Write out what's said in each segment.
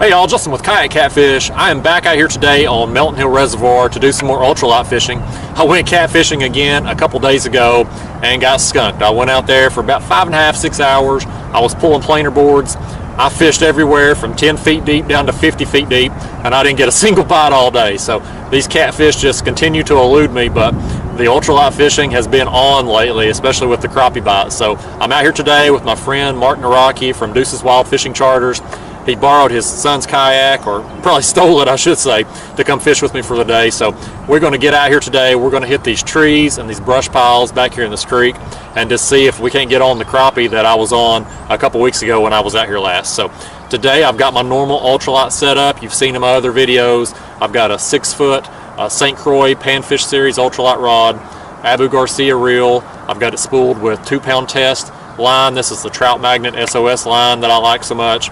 Hey y'all, Justin with Kayak Catfish. I am back out here today on Melton Hill Reservoir to do some more ultralight fishing. I went catfishing again a couple days ago and got skunked. I went out there for about 5.5 to 6 hours. I was pulling planer boards. I fished everywhere from 10 feet deep down to 50 feet deep, and I didn't get a single bite all day. So these catfish just continue to elude me, but the ultralight fishing has been on lately, especially with the crappie bites. So I'm out here today with my friend Mark Naraki from Deuce's Wild Fishing Charters. He borrowed his son's kayak, or probably stole it, I should say, to come fish with me for the day. So we're going to get out here today. We're going to hit these trees and these brush piles back here in this creek and just see if we can't get on the crappie that I was on a couple weeks ago when I was out here last. So today I've got my normal ultralight setup. You've seen in my other videos. I've got a 6-foot St. Croix Panfish Series ultralight rod, Abu Garcia reel. I've got it spooled with 2-pound test line. This is the Trout Magnet SOS line that I like so much.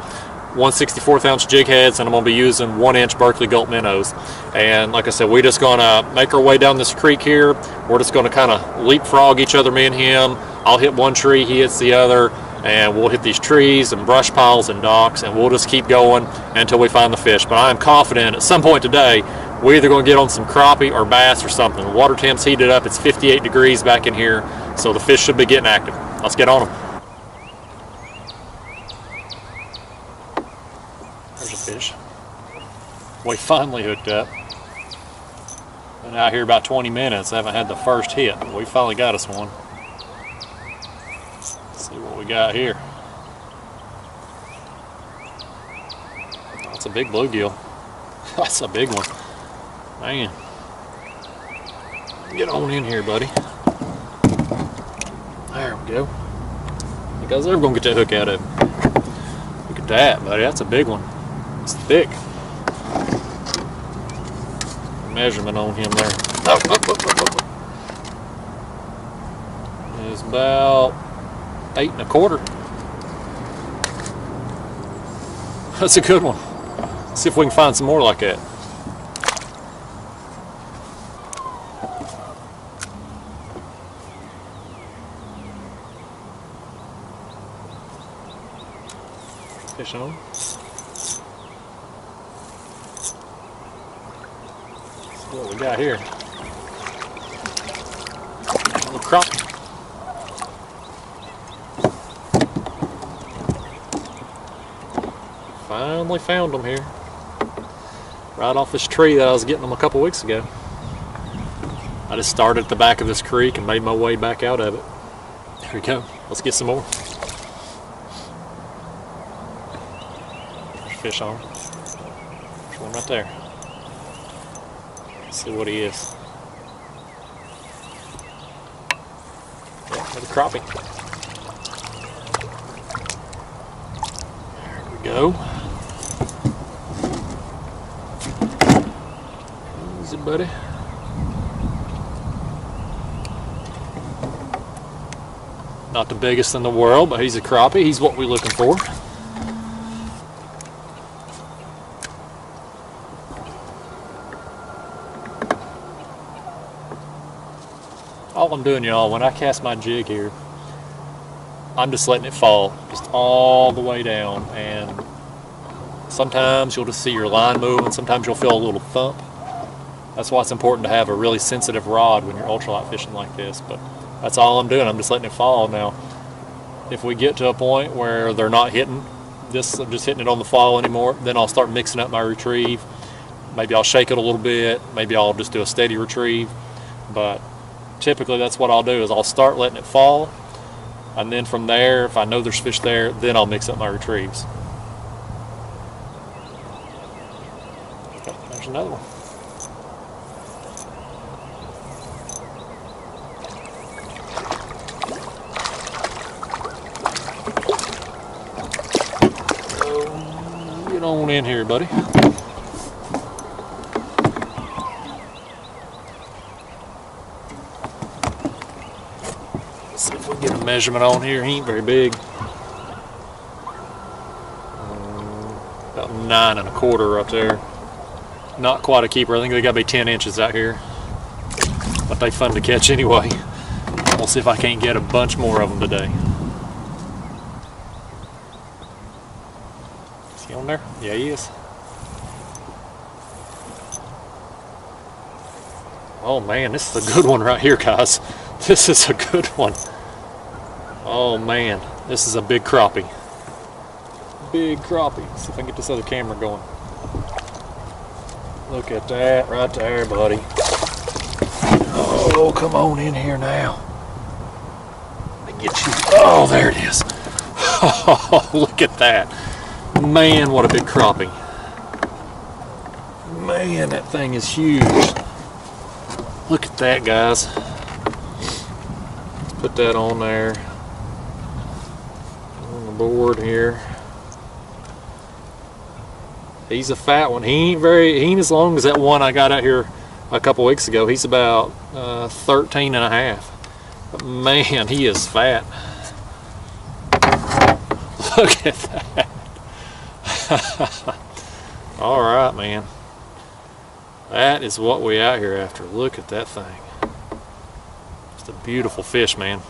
1/64 ounce jig heads, and I'm going to be using 1-inch Berkeley Gulp minnows. And like I said, we're just going to make our way down this creek here. We're just going to kind of leapfrog each other, me and him. I'll hit one tree, he hits the other, and we'll hit these trees and brush piles and docks, and we'll just keep going until we find the fish. But I am confident at some point today we're either going to get on some crappie or bass or something. The water temp's heated up. It's 58 degrees back in here, so the fish should be getting active. Let's get on them. There's a fish. We finally hooked up. Been out here about 20 minutes. I haven't had the first hit, but we finally got us one. Let's see what we got here. That's a big bluegill. That's a big one. Man. Get on in here, buddy. There we go. You guys ever gonna get that hook out of it? Look at that, buddy. That's a big one. It's thick. Measurement on him there. It's about 8 1/4. That's a good one. Let's see if we can find some more like that. Fish on. What we got here? A little crappie. Finally found them here. Right off this tree that I was getting them a couple weeks ago. I just started at the back of this creek and made my way back out of it. There we go. Let's get some more. There's fish on. There's one right there. See what he is. Yeah, another crappie. There we go. Easy, buddy. Not the biggest in the world, but he's a crappie. He's what we're looking for. All I'm doing, y'all, when I cast my jig here, I'm just letting it fall just all the way down, and sometimes you'll just see your line move, and sometimes you'll feel a little thump. That's why it's important to have a really sensitive rod when you're ultralight fishing like this. But that's all I'm doing. I'm just letting it fall. Now, if we get to a point where they're not hitting this, I'm just hitting it on the fall anymore, then I'll start mixing up my retrieve. Maybe I'll shake it a little bit. Maybe I'll just do a steady retrieve. But typically that's what I'll do, is I'll start letting it fall, and then from there, if I know there's fish there, then I'll mix up my retrieves. Okay, there's another one. So, get on in here, buddy. See if we can get a measurement on here. He ain't very big. About 9 1/4 right there. Not quite a keeper. I think they got to be 10 inches out here. But they fun to catch anyway. We'll see if I can't get a bunch more of them today. Is he on there? Yeah, he is. Oh man, this is a good one right here, guys. This is a good one. Oh man, this is a big crappie. Big crappie. Let's see if I can get this other camera going. Look at that right there, buddy. Oh, come on in here now. Let me get you. Oh, there it is. Oh, look at that. Man, what a big crappie. Man, that thing is huge. Look at that, guys. Let's put that on there. On the board here. He's a fat one. He ain't as long as that one I got out here a couple weeks ago. He's about 13 and a half. But man, he is fat. Look at that. All right, man. That is what we out here after. Look at that thing. Just a beautiful fish, man.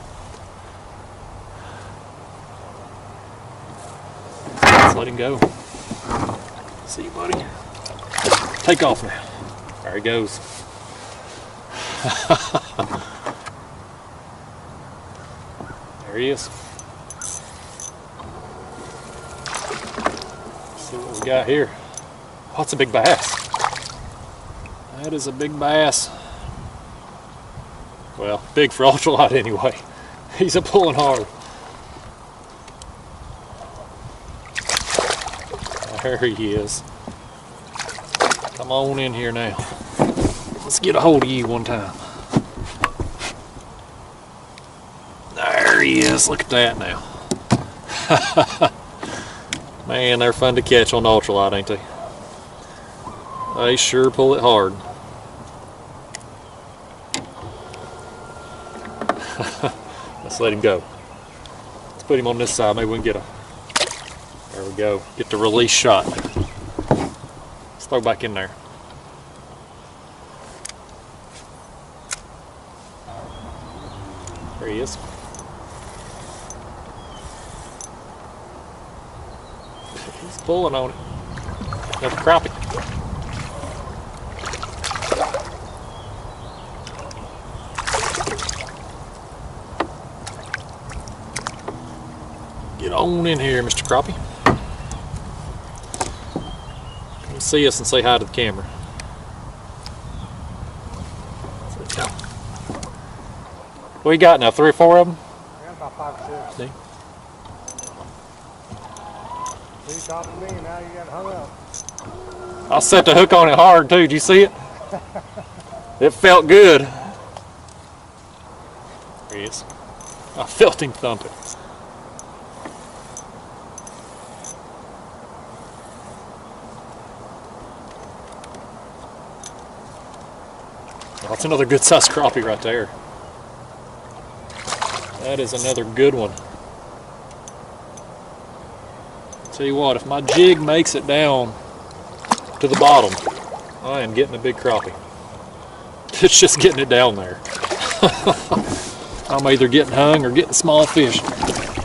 Let's let him go. See you, buddy. Take off now. There he goes. There he is. Let's see what we got here. Oh, it's a big bass. That is a big bass. Well, big for ultralight anyway. He's a pulling hard. There he is. Come on in here now. Let's get a hold of you one time. There he is. Look at that now. Man, they're fun to catch on the ultralight, ain't they? They sure pull it hard. Let's let him go. Let's put him on this side. Maybe we can get a... There we go. Get the release shot. Let's throw back in there. There he is. He's pulling on it. Another crappie. Get on in here, Mr. Crappie. Come see us and say hi to the camera. What you got now? 3 or 4 of them? I got about 5 or 6. See? You talking to me and now you got hung up. I set the hook on it hard too. Did you see it? It felt good. There he is. I felt him thump it. Oh, that's another good sized crappie right there. That is another good one. Tell you what, if my jig makes it down to the bottom, I am getting a big crappie. It's just getting it down there. I'm either getting hung or getting small fish.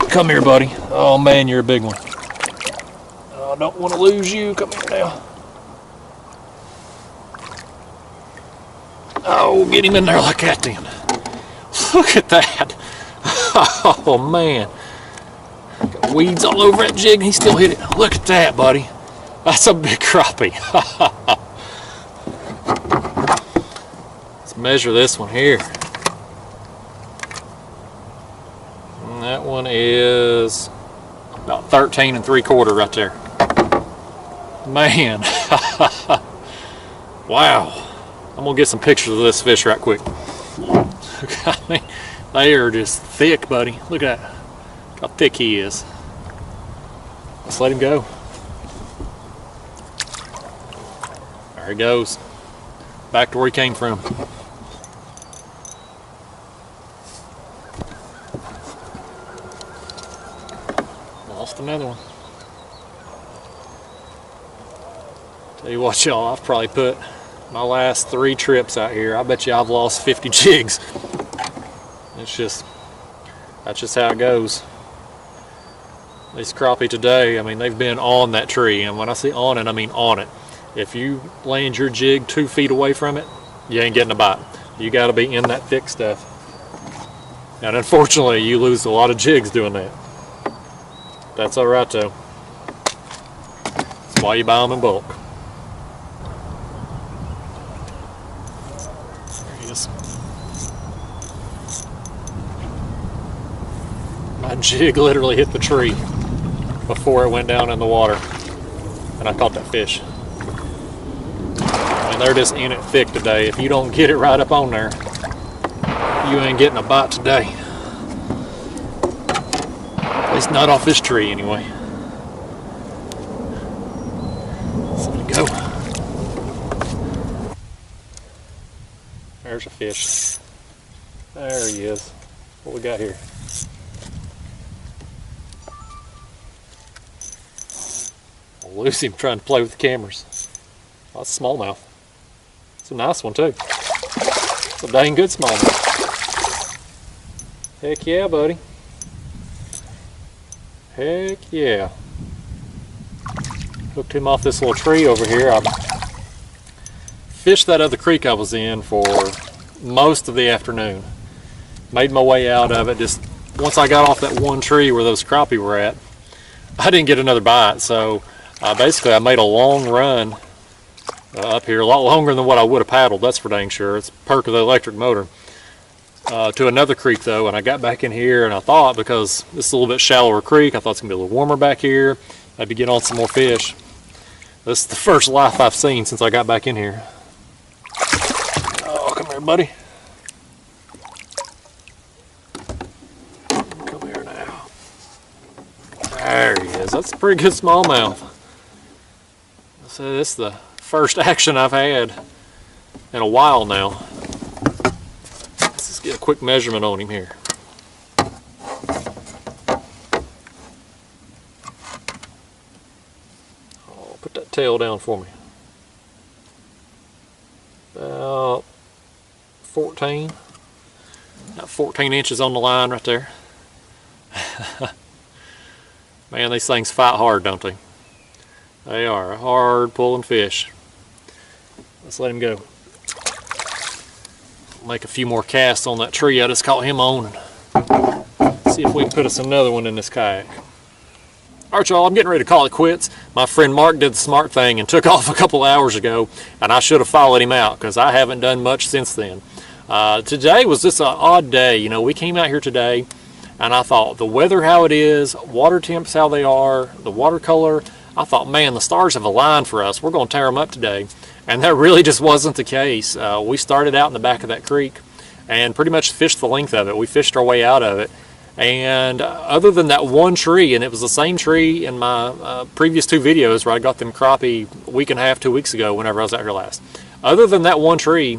Come here, buddy. Oh man, you're a big one. I don't want to lose you. Come here now. Oh, get him in there like that then. Look at that. Oh man. Got weeds all over that jig and he still hit it. Look at that, buddy. That's a big crappie. Let's measure this one here. And that one is about 13 3/4 right there. Man. Wow. I'm gonna get some pictures of this fish right quick. They are just thick, buddy. Look at that. Look how thick he is. Let's let him go. There he goes. Back to where he came from. Lost another one. Tell you what, y'all, I've probably put my last 3 trips out here, I bet you I've lost 50 jigs. That's just how it goes. These crappie today, I mean, they've been on that tree, and when I say on it, I mean on it. If you land your jig 2 feet away from it, you ain't getting a bite. You got to be in that thick stuff. And unfortunately, you lose a lot of jigs doing that. That's all right though. That's why you buy them in bulk. There he is. My jig literally hit the tree before it went down in the water, and I caught that fish. And they're just in it thick today. If you don't get it right up on there, you ain't getting a bite today. At least not off this tree anyway. So there we go. There's a fish. There he is. What we got here? I'll lose him trying to play with the cameras. Oh, that's a smallmouth. It's a nice one too. It's a dang good smallmouth. Heck yeah, buddy. Heck yeah. Hooked him off this little tree over here. I fished that other creek I was in for most of the afternoon. Made my way out of it. Just once I got off that one tree where those crappie were at, I didn't get another bite. So basically I made a long run up here, a lot longer than what I would have paddled, that's for dang sure. It's a perk of the electric motor. To another creek though, and I got back in here, and I thought, because this is a little bit shallower creek, I thought it's gonna be a little warmer back here. I'd be getting on some more fish. This is the first life I've seen since I got back in here. Oh, come here, buddy. Come here now. There he is. That's a pretty good smallmouth. So this is the first action I've had in a while now. Let's just get a quick measurement on him here. Oh, put that tail down for me. About 14. About 14 inches on the line right there. Man, these things fight hard, don't they? They are a hard pulling fish. Let's let him go. Make a few more casts on that tree I just caught him on. See if we can put us another one in this kayak. Alright y'all, I'm getting ready to call it quits. My friend Mark did the smart thing and took off a couple hours ago, and I should have followed him out because I haven't done much since then. Today was just an odd day. You know, we came out here today and I thought the weather how it is, water temps how they are, the watercolor, I thought, man, the stars have aligned for us. We're going to tear them up today. And that really just wasn't the case. We started out in the back of that creek and pretty much fished the length of it. We fished our way out of it. And other than that one tree, and it was the same tree in my previous two videos where I got them crappie a week and a half, 2 weeks ago whenever I was out here last. Other than that one tree,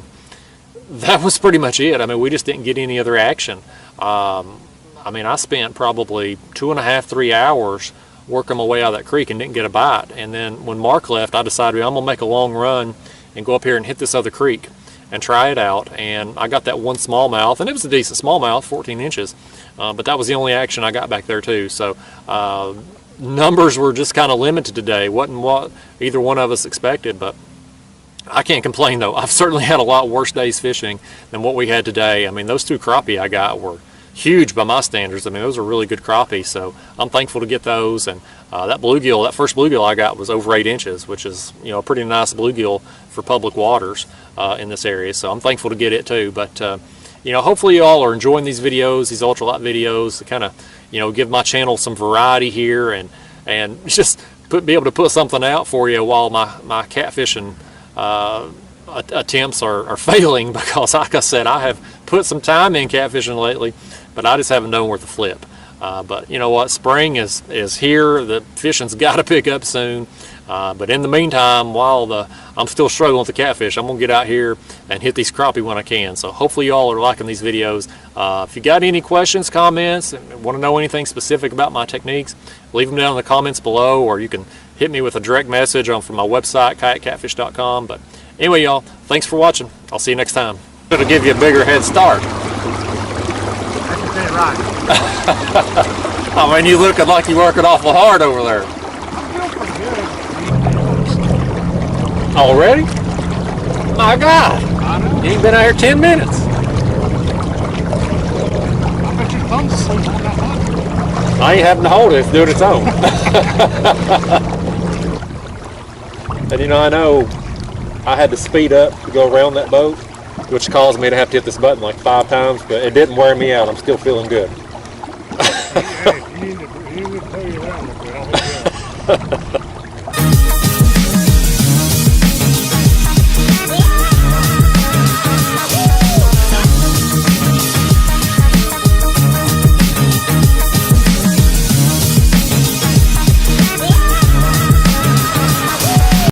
that was pretty much it. I mean, we just didn't get any other action. I mean, I spent probably 2.5, 3 hours working my way out of that creek and didn't get a bite. And then when Mark left, I decided I'm gonna make a long run and go up here and hit this other creek and try it out. And I got that one smallmouth, and it was a decent smallmouth, 14 inches. But that was the only action I got back there too. So numbers were just kind of limited today. Wasn't what either one of us expected, but I can't complain though. I've certainly had a lot worse days fishing than what we had today. I mean, those two crappie I got were huge by my standards. I mean, those are really good crappie, so I'm thankful to get those. And that bluegill, that first bluegill I got was over 8 inches, which is, you know, a pretty nice bluegill for public waters in this area. So I'm thankful to get it too. But you know, hopefully you all are enjoying these videos, these ultralight videos, to kind of, you know, give my channel some variety here and just be able to put something out for you while my catfishing attempts are failing, because like I said, I have put some time in catfishing lately, but I just haven't known where to flip. But you know what, spring is here. The fishing's got to pick up soon. But in the meantime, while I'm still struggling with the catfish, I'm gonna get out here and hit these crappie when I can. So hopefully y'all are liking these videos. If you got any questions, comments, and want to know anything specific about my techniques, leave them down in the comments below, or you can hit me with a direct message from my website, kayakcatfish.com. But anyway, y'all, thanks for watching. I'll see you next time. It'll give you a bigger head start. That's right. I mean, you looking like you're working awful hard over there. Already? My God. I know. You ain't been out here 10 minutes. I bet your thumb's asleep on that button. I ain't having to hold it, it's doing its own. And you know, I know I had to speed up to go around that boat, which caused me to have to hit this button like 5 times, but it didn't wear me out. I'm still feeling good. Hey, you need to tell you that, but I'll help you out.